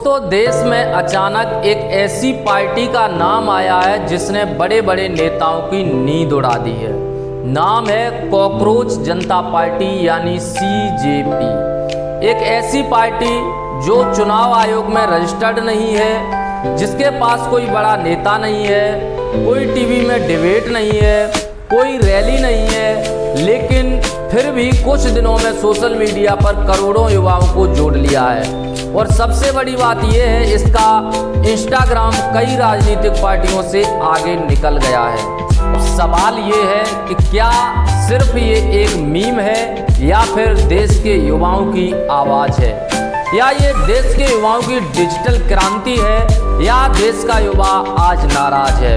तो देश में अचानक एक ऐसी पार्टी का नाम आया है जिसने बड़े बड़े नेताओं की नींद उड़ा दी है। नाम है कॉकरोच जनता पार्टी यानी सीजेपी। एक ऐसी पार्टी जो चुनाव आयोग में रजिस्टर्ड नहीं है, जिसके पास कोई बड़ा नेता नहीं है, कोई टीवी में डिबेट नहीं है, कोई रैली नहीं है, लेकिन फिर भी कुछ दिनों में सोशल मीडिया पर करोड़ों युवाओं को जोड़ लिया है। और सबसे बड़ी बात यह है, इसका इंस्टाग्राम कई राजनीतिक पार्टियों से आगे निकल गया है। सवाल ये है कि क्या सिर्फ ये एक मीम है या फिर देश के युवाओं की आवाज़ है, या ये देश के युवाओं की डिजिटल क्रांति है, या देश का युवा आज नाराज है।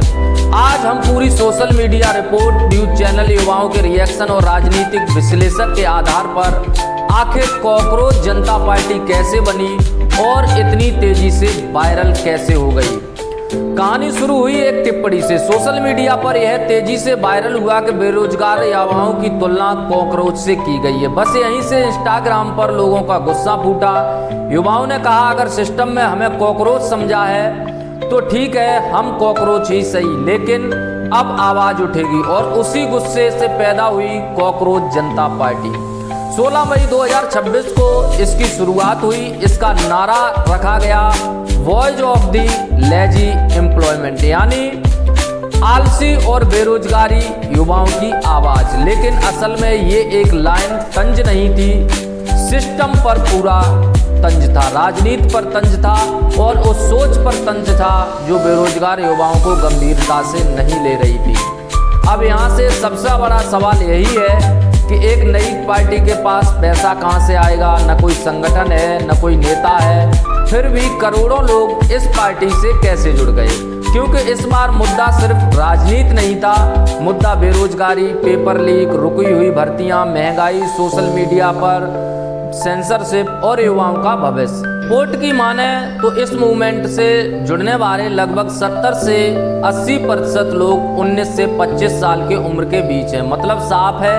आज हम पूरी social media report, news channel, युवाओं के रिएक्शन और राजनीतिक विश्लेषक के आधार पर आखिर कॉकरोच जनता पार्टी कैसे बनी और इतनी तेजी से वायरल कैसे हो गई। कहानी शुरू हुई एक टिप्पणी से। सोशल मीडिया पर यह तेजी से वायरल हुआ कि बेरोजगार युवाओं की तुलना कॉकरोच से की गई है। बस यहीं से इंस्टाग्राम पर लोगों का गुस्सा फूटा। युवाओं ने कहा, अगर सिस्टम में हमें कॉकरोच समझा है तो ठीक है, हम कॉकरोच ही सही, लेकिन अब आवाज उठेगी। और उसी गुस्से से पैदा हुई कॉकरोच जनता पार्टी। 16 मई 2026 को इसकी शुरुआत हुई। इसका नारा रखा गया, voice of the lazy employment, यानी आलसी और बेरोजगारी युवाओं की आवाज। लेकिन असल में ये एक लाइन तंज नहीं थी, सिस्टम पर पूरा तंज था, राजनीति पर तंज था और उस सोच पर तंज था जो बेरोजगार युवाओं को गंभीरता से नहीं ले रही थी। अब यहाँ से सबसे बड़ा सवाल यही है कि एक नई पार्टी के पास पैसा कहाँ से आएगा, न कोई संगठन है, न कोई नेता है, फिर भी करोड़ों लोग इस पार्टी से कैसे जुड़ गए। क्योंकि इस बार मुद्दा सिर्फ राजनीति नहीं था, मुद्दा बेरोजगारी, पेपर लीक, रुकी हुई भर्तियां, महंगाई, सोशल मीडिया पर सेंसरशिप और युवाओं का भविष्य। रिपोर्ट की माने तो इस मूवमेंट से जुड़ने वाले लगभग 70 से 80% लोग 19 से 25 साल के उम्र के बीच हैं। मतलब साफ है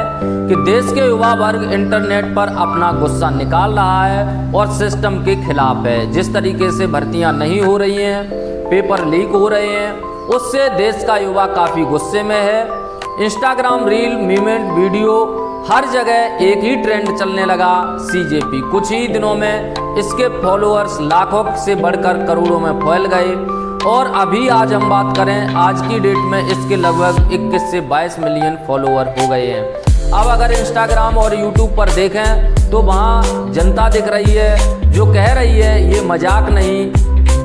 कि देश के युवा वर्ग इंटरनेट पर अपना गुस्सा निकाल रहा है और सिस्टम के खिलाफ है। जिस तरीके से भर्तियां नहीं हो रही हैं, पेपर लीक हो रहे हैं, उससे देश का युवा काफ़ी गुस्से में है। इंस्टाग्राम रील, मीमेंट, वीडियो, हर जगह एक ही ट्रेंड चलने लगा, सीजेपी। कुछ ही दिनों में इसके फॉलोअर्स लाखों से बढ़कर करोड़ों में फैल गए। और अभी आज हम बात करें, आज की डेट में इसके लगभग 21 से 22 मिलियन फॉलोअर हो गए हैं। अब अगर इंस्टाग्राम और यूट्यूब पर देखें तो वहाँ जनता दिख रही है जो कह रही है ये मजाक नहीं।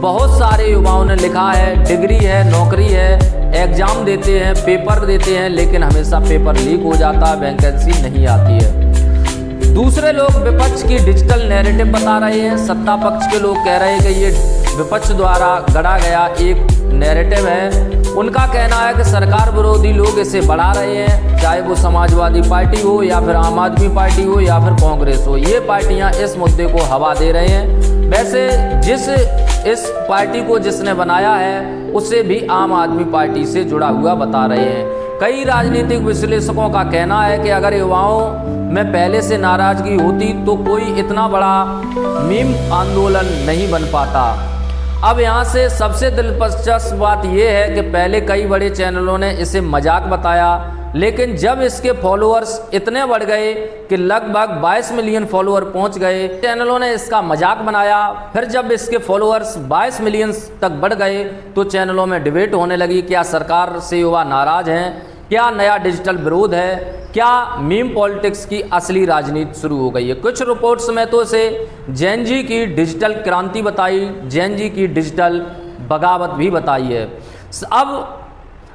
बहुत सारे युवाओं ने लिखा है, डिग्री है, नौकरी है, एग्जाम देते हैं, पेपर देते हैं, लेकिन हमेशा पेपर लीक हो जाता है, वैकेंसी नहीं आती है। दूसरे लोग विपक्ष की डिजिटल नैरेटिव बता रहे हैं। सत्ता पक्ष के लोग कह रहे हैं कि ये विपक्ष द्वारा गढ़ा गया एक नैरेटिव है। उनका कहना है कि सरकार विरोधी लोग इसे बढ़ा रहे हैं, चाहे वो समाजवादी पार्टी हो या फिर आम आदमी पार्टी हो या फिर कांग्रेस हो। ये पार्टियां इस मुद्दे को हवा दे रहे हैं। वैसे इस पार्टी को जिसने बनाया है उसे भी आम आदमी पार्टी से जुड़ा हुआ बता रहे हैं। कई राजनीतिक विश्लेषकों का कहना है कि अगर युवाओं में पहले से नाराजगी होती तो कोई इतना बड़ा मीम आंदोलन नहीं बन पाता। अब यहाँ से सबसे दिलचस्प बात यह है कि पहले कई बड़े चैनलों ने इसे मजाक बताया, लेकिन जब इसके फॉलोअर्स इतने बढ़ गए कि लगभग 22 मिलियन फॉलोअर पहुंच गए, चैनलों ने इसका मजाक बनाया। फिर जब इसके फॉलोअर्स 22 मिलियन तक बढ़ गए तो चैनलों में डिबेट होने लगी, क्या सरकार से युवा नाराज हैं, क्या नया डिजिटल विरोध है, क्या मीम पॉलिटिक्स की असली राजनीति शुरू हो गई है। कुछ रिपोर्ट्स में तो इसे जेन जी की डिजिटल क्रांति बताई, जेन जी की डिजिटल बगावत भी बताई है।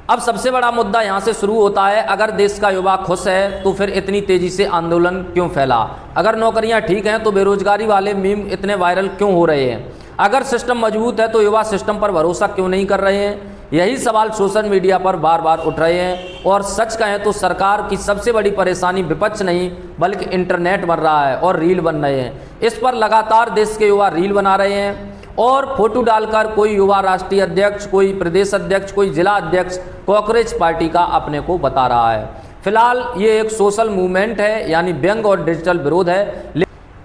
अब सबसे बड़ा मुद्दा यहाँ से शुरू होता है, अगर देश का युवा खुश है तो फिर इतनी तेजी से आंदोलन क्यों फैला। अगर नौकरियाँ ठीक हैं तो बेरोजगारी वाले मीम इतने वायरल क्यों हो रहे हैं। अगर सिस्टम मजबूत है तो युवा सिस्टम पर भरोसा क्यों नहीं कर रहे हैं। यही सवाल सोशल मीडिया पर बार बार उठ रहे हैं। और सच कहें तो सरकार की सबसे बड़ी परेशानी विपक्ष नहीं बल्कि इंटरनेट बन रहा है और रील बन रहे हैं। इस पर लगातार देश के युवा रील बना रहे हैं और फोटो डालकर कोई युवा राष्ट्रीय अध्यक्ष, कोई प्रदेश अध्यक्ष, कोई जिला अध्यक्ष कॉकरोच पार्टी का अपने को बता रहा है। फिलहाल ये एक सोशल मूवमेंट है, यानी व्यंग और डिजिटल विरोध है।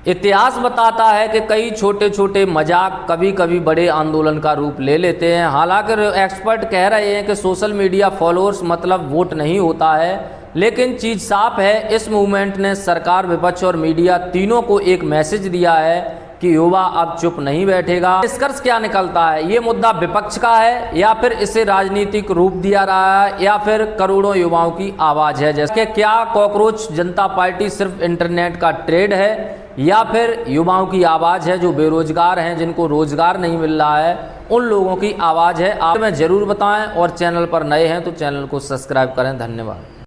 इतिहास बताता है कि कई छोटे छोटे मजाक कभी कभी बड़े आंदोलन का रूप ले लेते हैं। हालांकि एक्सपर्ट कह रहे हैं कि सोशल मीडिया फॉलोअर्स मतलब वोट नहीं होता है, लेकिन चीज़ साफ है, इस मूवमेंट ने सरकार, विपक्ष और मीडिया तीनों को एक मैसेज दिया है कि युवा अब चुप नहीं बैठेगा। निष्कर्ष क्या निकलता है? ये मुद्दा विपक्ष का है या फिर इसे राजनीतिक रूप दिया रहा है या फिर करोड़ों युवाओं की आवाज़ है? जैसे क्या कॉकरोच जनता पार्टी सिर्फ इंटरनेट का ट्रेड है या फिर युवाओं की आवाज़ है जो बेरोजगार हैं, जिनको रोजगार नहीं मिल रहा है, उन लोगों की आवाज़ है? आप हमें ज़रूर बताएं और चैनल पर नए हैं तो चैनल को सब्सक्राइब करें। धन्यवाद।